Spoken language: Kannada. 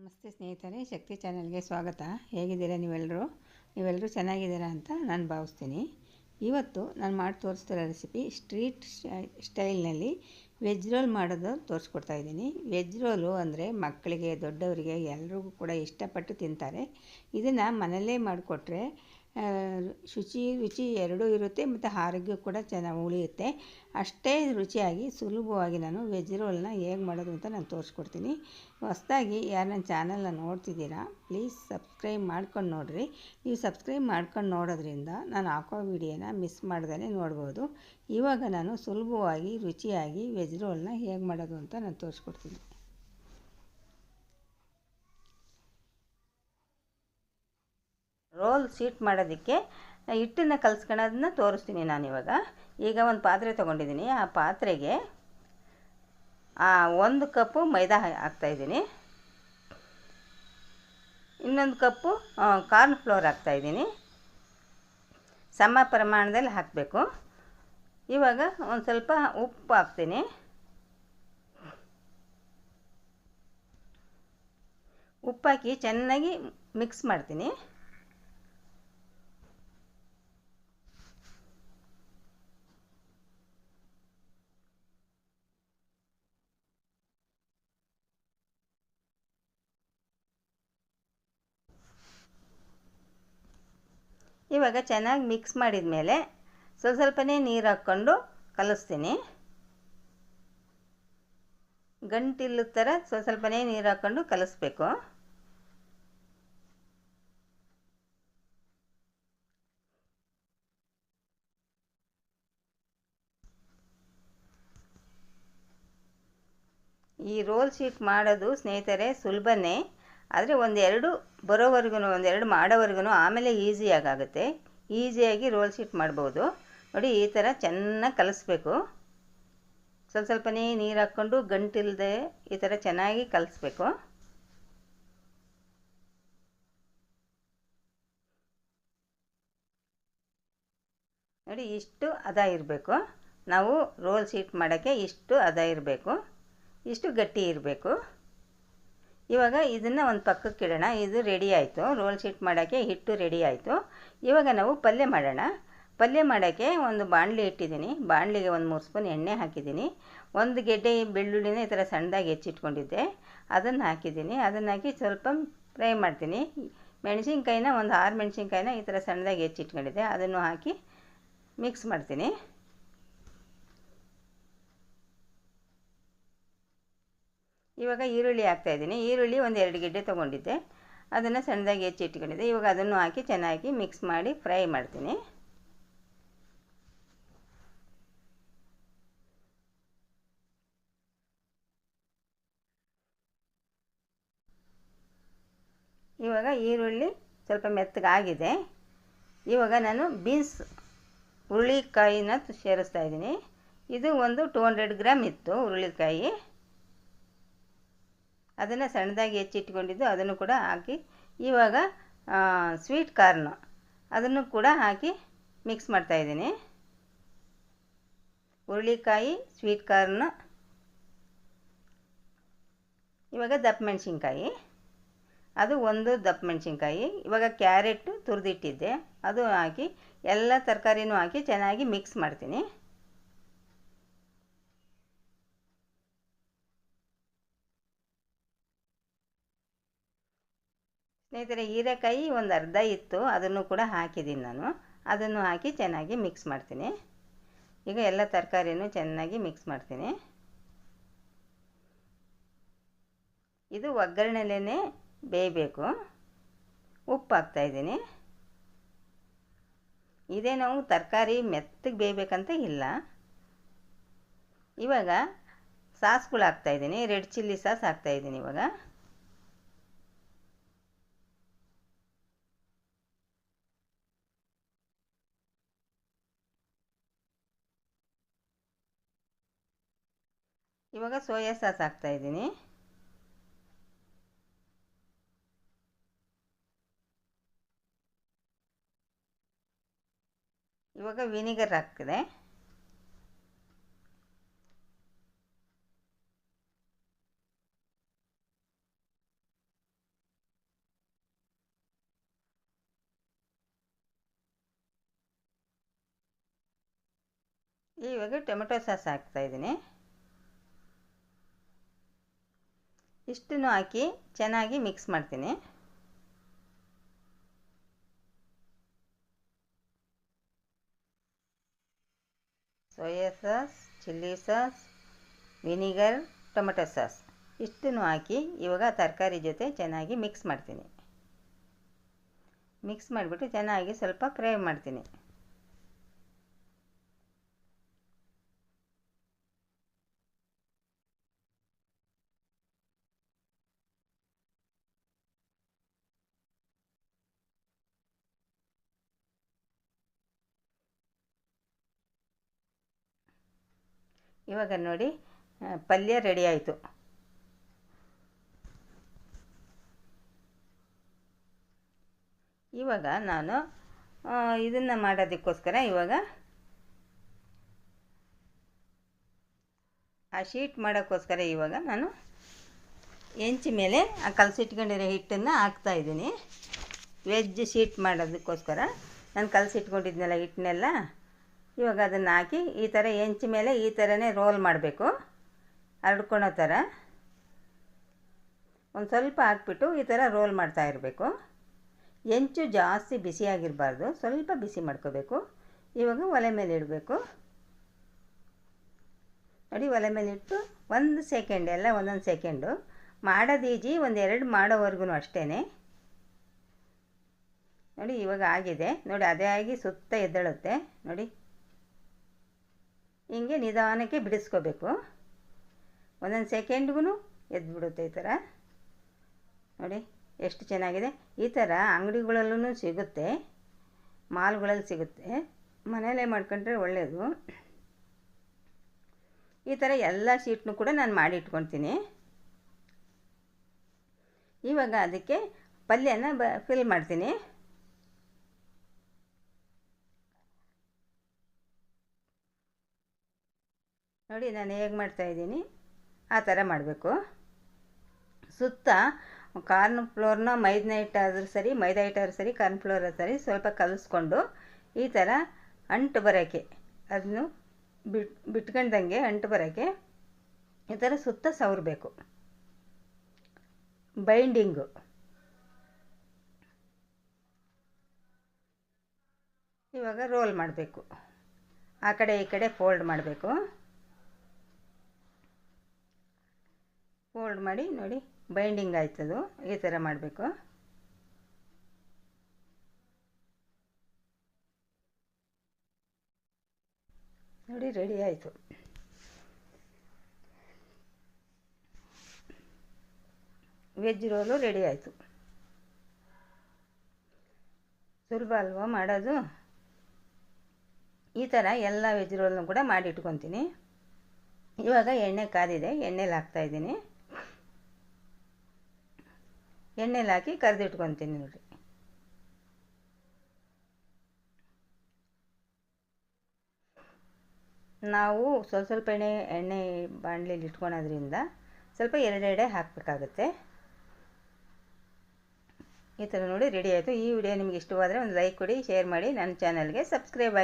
ನಮಸ್ತೆ ಸ್ನೇಹಿತರೆ, ಶಕ್ತಿ ಚಾನಲ್ಗೆ ಸ್ವಾಗತ. ಹೇಗಿದ್ದೀರಾ ನೀವೆಲ್ಲರೂ ಚೆನ್ನಾಗಿದ್ದೀರಾ ಅಂತ ನಾನು ಭಾವಿಸ್ತೀನಿ. ಇವತ್ತು ನಾನು ಮಾಡಿ ತೋರಿಸ್ತಿರೋ ರೆಸಿಪಿ ಸ್ಟ್ರೀಟ್ ಸ್ಟೈಲ್ನಲ್ಲಿ ವೆಜ್ ರೋಲ್ ಮಾಡೋದು ತೋರಿಸ್ಕೊಡ್ತಾ ಇದ್ದೀನಿ. ವೆಜ್ ರೋಲು ಅಂದರೆ ಮಕ್ಕಳಿಗೆ ದೊಡ್ಡವರಿಗೆ ಎಲ್ರಿಗೂ ಕೂಡ ಇಷ್ಟಪಟ್ಟು ತಿಂತಾರೆ. ಇದನ್ನು ಮನೆಯಲ್ಲೇ ಮಾಡಿಕೊಟ್ರೆ ರುಚಿ ಎರಡೂ ಇರುತ್ತೆ ಮತ್ತು ಆರೋಗ್ಯ ಕೂಡ ಚೆನ್ನಾಗಿ ಉಳಿಯುತ್ತೆ. ಅಷ್ಟೇ ರುಚಿಯಾಗಿ ಸುಲಭವಾಗಿ ನಾನು ವೆಜ್ ರೋಲ್ನ ಹೇಗೆ ಮಾಡೋದು ಅಂತ ನಾನು ತೋರಿಸ್ಕೊಡ್ತೀನಿ. ಹೊಸದಾಗಿ ಯಾರು ನನ್ನ ಚಾನಲ್ನ ನೋಡ್ತಿದ್ದೀರಾ, ಪ್ಲೀಸ್ ಸಬ್ಸ್ಕ್ರೈಬ್ ಮಾಡ್ಕೊಂಡು ನೋಡಿರಿ. ನೀವು ಸಬ್ಸ್ಕ್ರೈಬ್ ಮಾಡ್ಕೊಂಡು ನೋಡೋದ್ರಿಂದ ನಾನು ಹಾಕೋ ವಿಡಿಯೋನ ಮಿಸ್ ಮಾಡ್ದೇ ನೋಡ್ಬೋದು. ಇವಾಗ ನಾನು ಸುಲಭವಾಗಿ ರುಚಿಯಾಗಿ ವೆಜ್ ರೋಲ್ನ ಹೇಗೆ ಮಾಡೋದು ಅಂತ ನಾನು ತೋರಿಸ್ಕೊಡ್ತೀನಿ. ರೋಲ್ ಶೀಟ್ ಮಾಡೋದಕ್ಕೆ ಹಿಟ್ಟನ್ನು ಕಲಿಸ್ಕೊಳ್ಳೋದನ್ನ ತೋರಿಸ್ತೀನಿ ನಾನಿವಾಗ. ಈಗ ಒಂದು ಪಾತ್ರೆ ತೊಗೊಂಡಿದ್ದೀನಿ. ಆ ಪಾತ್ರೆಗೆ 1 ಕಪ್ಪು ಮೈದಾ ಹಾಕ್ತಾಯಿದ್ದೀನಿ. ಇನ್ನೊಂದು ಕಪ್ಪು ಕಾರ್ನ್ ಫ್ಲೋರ್ ಹಾಕ್ತಾಯಿದ್ದೀನಿ. ಸಮ ಪ್ರಮಾಣದಲ್ಲಿ ಹಾಕಬೇಕು. ಇವಾಗ ಒಂದು ಸ್ವಲ್ಪ ಉಪ್ಪು ಹಾಕ್ತೀನಿ. ಉಪ್ಪಾಕಿ ಚೆನ್ನಾಗಿ ಮಿಕ್ಸ್ ಮಾಡ್ತೀನಿ. ಇವಾಗ ಚೆನ್ನಾಗಿ ಮಿಕ್ಸ್ ಮಾಡಿದ ಮೇಲೆ ಸ್ವಲ್ಪನೇ ನೀರು ಹಾಕ್ಕೊಂಡು ಕಲಿಸ್ತೀನಿ. ಗಂಟಿಲ್ಲದ ಥರ ಸ್ವಲ್ಪನೇ ನೀರು ಹಾಕ್ಕೊಂಡು ಕಲಿಸ್ಬೇಕು. ಈ ರೋಲ್ ಶೀಟ್ ಮಾಡೋದು ಸ್ನೇಹಿತರೆ ಸುಲಭನೇ, ಆದರೆ ಒಂದೆರಡು ಮಾಡೋವರೆಗೂ ಆಮೇಲೆ ಈಸಿಯಾಗುತ್ತೆ. ಈಸಿಯಾಗಿ ರೋಲ್ ಶೀಟ್ ಮಾಡ್ಬೋದು. ನೋಡಿ, ಈ ಥರ ಚೆನ್ನಾಗಿ ಕಲಿಸ್ಬೇಕು. ಸ್ವಲ್ಪನೇ ನೀರು ಹಾಕ್ಕೊಂಡು ಗಂಟಿಲ್ಲದೆ ಈ ಥರ ಚೆನ್ನಾಗಿ ಕಲಿಸ್ಬೇಕು. ನೋಡಿ, ಇಷ್ಟು ಹದ ಇರಬೇಕು. ನಾವು ರೋಲ್ ಶೀಟ್ ಮಾಡೋಕ್ಕೆ ಇಷ್ಟು ಹದ ಇರಬೇಕು, ಇಷ್ಟು ಗಟ್ಟಿ ಇರಬೇಕು. ಇವಾಗ ಇದನ್ನು ಒಂದು ಪಕ್ಕಕ್ಕೆ ಇಡೋಣ. ಇದು ರೆಡಿ ಆಯಿತು. ರೋಲ್ ಶೀಟ್ ಮಾಡೋಕ್ಕೆ ಹಿಟ್ಟು ರೆಡಿ ಆಯಿತು. ಇವಾಗ ನಾವು ಪಲ್ಯ ಮಾಡೋಣ. ಪಲ್ಯ ಮಾಡೋಕ್ಕೆ ಒಂದು ಬಾಣಲಿ ಇಟ್ಟಿದ್ದೀನಿ. ಬಾಣಲಿಗೆ ಒಂದು 3 ಸ್ಪೂನ್ ಎಣ್ಣೆ ಹಾಕಿದ್ದೀನಿ. 1 ಗೆಡ್ಡೆ ಬೆಳ್ಳುಳ್ಳಿನ ಈ ಥರ ಸಣ್ಣದಾಗಿ ಹೆಚ್ಚಿಟ್ಕೊಂಡಿದ್ದೆ, ಅದನ್ನು ಹಾಕಿದ್ದೀನಿ. ಅದನ್ನು ಹಾಕಿ ಸ್ವಲ್ಪ ಫ್ರೈ ಮಾಡ್ತೀನಿ. ಮೆಣಸಿನ್ಕಾಯಿನ ಒಂದು 6 ಮೆಣಸಿನ್ಕಾಯಿನ ಈ ಥರ ಸಣ್ಣದಾಗಿ ಹೆಚ್ಚಿಟ್ಕೊಂಡಿದ್ದೆ, ಅದನ್ನು ಹಾಕಿ ಮಿಕ್ಸ್ ಮಾಡ್ತೀನಿ. ಇವಾಗ ಈರುಳ್ಳಿ ಹಾಕ್ತಾಯಿದ್ದೀನಿ. ಈರುಳ್ಳಿ ಒಂದು 2 ಗೆಡ್ಡೆ ತೊಗೊಂಡಿದ್ದೆ, ಅದನ್ನು ಸಣ್ಣದಾಗಿ ಹೆಚ್ಚಿಟ್ಕೊಂಡಿದ್ದೆ. ಇವಾಗ ಅದನ್ನು ಹಾಕಿ ಚೆನ್ನಾಗಿ ಮಿಕ್ಸ್ ಮಾಡಿ ಫ್ರೈ ಮಾಡ್ತೀನಿ. ಇವಾಗ ಈರುಳ್ಳಿ ಸ್ವಲ್ಪ ಮೆತ್ತಗಾಗಿದೆ. ಇವಾಗ ನಾನು ಬೀನ್ಸ್ ಹುರುಳಿಕಾಯಿನ ಸೇರಿಸ್ತಾ ಇದ್ದೀನಿ. ಇದು ಒಂದು 200 ಗ್ರಾಮ್ ಇತ್ತು ಹುರುಳಿಕಾಯಿ. ಅದನ್ನು ಸಣ್ಣದಾಗಿ ಹೆಚ್ಚಿಟ್ಕೊಂಡಿದ್ದು ಅದನ್ನು ಕೂಡ ಹಾಕಿ, ಇವಾಗ ಸ್ವೀಟ್ ಕಾರ್ನ್ ಅದನ್ನು ಕೂಡ ಹಾಕಿ ಮಿಕ್ಸ್ ಮಾಡ್ತಾಯಿದ್ದೀನಿ. ಹುರುಳಿಕಾಯಿ, ಸ್ವೀಟ್ ಕಾರ್ನ್, ಇವಾಗ ದಪ್ಪ ಮೆಣಸಿನ್ಕಾಯಿ, ಅದು ಒಂದು ದಪ್ಪ ಮೆಣಸಿನ್ಕಾಯಿ. ಇವಾಗ ಕ್ಯಾರೆಟು ತುರಿದಿಟ್ಟಿದ್ದೆ, ಅದು ಹಾಕಿ ಎಲ್ಲ ತರಕಾರಿನೂ ಹಾಕಿ ಚೆನ್ನಾಗಿ ಮಿಕ್ಸ್ ಮಾಡ್ತೀನಿ. ಸ್ನೇಹಿತರೆ, ಹೀರೆಕಾಯಿ ಒಂದು ಅರ್ಧ ಇತ್ತು, ಅದನ್ನು ಕೂಡ ಹಾಕಿದ್ದೀನಿ ನಾನು. ಅದನ್ನು ಹಾಕಿ ಚೆನ್ನಾಗಿ ಮಿಕ್ಸ್ ಮಾಡ್ತೀನಿ. ಈಗ ಎಲ್ಲ ತರಕಾರಿನೂ ಚೆನ್ನಾಗಿ ಮಿಕ್ಸ್ ಮಾಡ್ತೀನಿ. ಇದು ಒಗ್ಗರಣೆಲೇ ಬೇಯಬೇಕು. ಉಪ್ಪು ಹಾಕ್ತಾಯಿದ್ದೀನಿ. ಇದೇ ನಾವು ತರಕಾರಿ ಮೆತ್ತಗೆ ಬೇಯಬೇಕಂತ ಇಲ್ಲ. ಇವಾಗ ಸಾಸ್ಗಳು ಹಾಕ್ತಾಯಿದ್ದೀನಿ. ರೆಡ್ ಚಿಲ್ಲಿ ಸಾಸ್ ಹಾಕ್ತಾಯಿದ್ದೀನಿ. ಇವಾಗ ಸೋಯಾ ಸಾಸ್ ಹಾಕ್ತಾಯಿದ್ದೀನಿ. ಇವಾಗ ವಿನಿಗರ್ ಹಾಕ್ತಿದೆ. ಇವಾಗ ಟೊಮೆಟೊ ಸಾಸ್ ಹಾಕ್ತಾಯಿದ್ದೀನಿ. ಇಷ್ಟನ್ನು ಹಾಕಿ ಚೆನ್ನಾಗಿ ಮಿಕ್ಸ್ ಮಾಡ್ತೀನಿ. Soya sauce, chilli sauce, vinegar, tomato sauce ಇಷ್ಟನ್ನು ಹಾಕಿ ಇವಾಗ ತರಕಾರಿ ಜೊತೆ ಚೆನ್ನಾಗಿ ಮಿಕ್ಸ್ ಮಾಡ್ತೀನಿ. ಮಿಕ್ಸ್ ಮಾಡಿಬಿಟ್ಟು ಚೆನ್ನಾಗಿ ಸ್ವಲ್ಪ ಫ್ರೈ ಮಾಡ್ತೀನಿ. ಇವಾಗ ನೋಡಿ ಪಲ್ಯ ರೆಡಿ ಆಯಿತು. ಇವಾಗ ನಾನು ಇದನ್ನು ಮಾಡೋದಕ್ಕೋಸ್ಕರ ಇವಾಗ ಆ ಶೀಟ್ ಮಾಡೋಕ್ಕೋಸ್ಕರ ಇವಾಗ ನಾನು ಹೆಂಚು ಮೇಲೆ ಆ ಕಲಸಿಟ್ಕೊಂಡಿರೋ ಹಿಟ್ಟನ್ನು ಹಾಕ್ತಾಯಿದ್ದೀನಿ. ವೆಜ್ ಶೀಟ್ ಮಾಡೋದಕ್ಕೋಸ್ಕರ ನಾನು ಕಲಸಿಟ್ಕೊಂಡಿದ್ನೆಲ್ಲ ಹಿಟ್ಟನ್ನೆಲ್ಲ ಇವಾಗ ಅದನ್ನು ಹಾಕಿ ಈ ಥರ ಹೆಂಚು ಮೇಲೆ ಈ ಥರನೇ ರೋಲ್ ಮಾಡಬೇಕು, ಹರಡ್ಕೊಳೋ ಥರ ಒಂದು ಸ್ವಲ್ಪ ಹಾಕ್ಬಿಟ್ಟು ಈ ಥರ ರೋಲ್ ಮಾಡ್ತಾ ಇರಬೇಕು. ಹೆಂಚು ಜಾಸ್ತಿ ಬಿಸಿಯಾಗಿರಬಾರ್ದು, ಸ್ವಲ್ಪ ಬಿಸಿ ಮಾಡ್ಕೋಬೇಕು. ಇವಾಗ ಒಲೆ ಮೇಲೆ ಇಡಬೇಕು. ನೋಡಿ, ಒಲೆ ಮೇಲೆ ಇಟ್ಟು 1 ಸೆಕೆಂಡ್, ಎಲ್ಲ ಒಂದೊಂದು ಸೆಕೆಂಡು ಮಾಡೋದು ಈಜಿ, 1-2 ಮಾಡೋವರೆಗೂ ಅಷ್ಟೇ. ನೋಡಿ ಇವಾಗ ಆಗಿದೆ. ನೋಡಿ ಅದೇ ಆಗಿ ಸುತ್ತ ಎದ್ದೇಳುತ್ತೆ. ನೋಡಿ ಹಿಂಗೆ ನಿಧಾನಕ್ಕೆ ಬಿಡಿಸ್ಕೋಬೇಕು. ಒಂದೊಂದು ಸೆಕೆಂಡ್ಗೂ ಎದ್ಬಿಡುತ್ತೆ ಈ ಥರ. ನೋಡಿ ಎಷ್ಟು ಚೆನ್ನಾಗಿದೆ. ಈ ಥರ ಅಂಗಡಿಗಳಲ್ಲೂ ಸಿಗುತ್ತೆ, ಮಾಲ್ಗಳಲ್ಲಿ ಸಿಗುತ್ತೆ. ಮನೆಯಲ್ಲೇ ಮಾಡ್ಕೊಂಡ್ರೆ ಒಳ್ಳೆಯದು. ಈ ಥರ ಎಲ್ಲ ಶೀಟ್ನೂ ಕೂಡ ನಾನು ಮಾಡಿ ಇಟ್ಕೊತೀನಿ. ಇವಾಗ ಅದಕ್ಕೆ ಪಲ್ಯನ ಫಿಲ್ ಮಾಡ್ತೀನಿ. ನೋಡಿ ನಾನು ಹೇಗೆ ಮಾಡ್ತಾಯಿದ್ದೀನಿ ಆ ಥರ ಮಾಡಬೇಕು. ಸುತ್ತ ಕಾರ್ನ್ ಫ್ಲೋರ್ನ ಮೈದಾ ಹಿಟ್ಟಾದರೂ ಸರಿ, ಮೈದಾ ಹಿಟ್ಟಾದ್ರೂ ಸರಿ, ಕಾರ್ನ್ ಫ್ಲೋರ್ ಸರಿ, ಸ್ವಲ್ಪ ಕಲಿಸ್ಕೊಂಡು ಈ ಥರ ಅಂಟು ಬರೋಕ್ಕೆ, ಅದನ್ನು ಬಿಟ್ಕೊಂಡಂಗೆ ಅಂಟು ಬರೋಕ್ಕೆ ಈ ಥರ ಸುತ್ತ ಸವರಬೇಕು. ಬೈಂಡಿಂಗು ಇವಾಗ ರೋಲ್ ಮಾಡಬೇಕು. ಆ ಕಡೆ ಈ ಕಡೆ ಫೋಲ್ಡ್ ಮಾಡಬೇಕು. ಫೋಲ್ಡ್ ಮಾಡಿ ನೋಡಿ ಬೈಂಡಿಂಗ್ ಆಯ್ತದು. ಈ ಥರ ಮಾಡಬೇಕು. ನೋಡಿ ರೆಡಿ ಆಯಿತು. ವೆಜ್ ರೋಲು ರೆಡಿ ಆಯಿತು. ಸುಲಭ ಅಲ್ವಾ ಮಾಡೋದು? ಈ ಥರ ಎಲ್ಲ ವೆಜ್ ರೋಲ್ನು ಕೂಡ ಮಾಡಿ ಇಟ್ಕೊತೀನಿ. ಇವಾಗ ಎಣ್ಣೆ ಕಾದಿದೆ, ಎಣ್ಣೆಲಿ ಹಾಕ್ತಾಯಿದ್ದೀನಿ. ಎಣ್ಣೆಲಿ ಹಾಕಿ ಕರೆದಿಟ್ಕೊತೀನಿ. ನೋಡಿ ನಾವು ಸ್ವಲ್ಪ ಎಣ್ಣೆ ಬಾಣಲೆಯಲ್ಲಿ ಇಟ್ಕೊಳೋದ್ರಿಂದ ಸ್ವಲ್ಪ ಎರಡೆರಡೆ ಹಾಕಬೇಕಾಗುತ್ತೆ. ಈ ಥರ ನೋಡಿ ರೆಡಿ ಆಯಿತು. ಈ ವಿಡಿಯೋ ನಿಮಗೆ ಇಷ್ಟವಾದರೆ ಒಂದು ಲೈಕ್ ಕೊಡಿ, ಶೇರ್ ಮಾಡಿ, ನನ್ನ ಚಾನಲ್ಗೆ ಸಬ್ಸ್ಕ್ರೈಬ್ ಆಗಿ.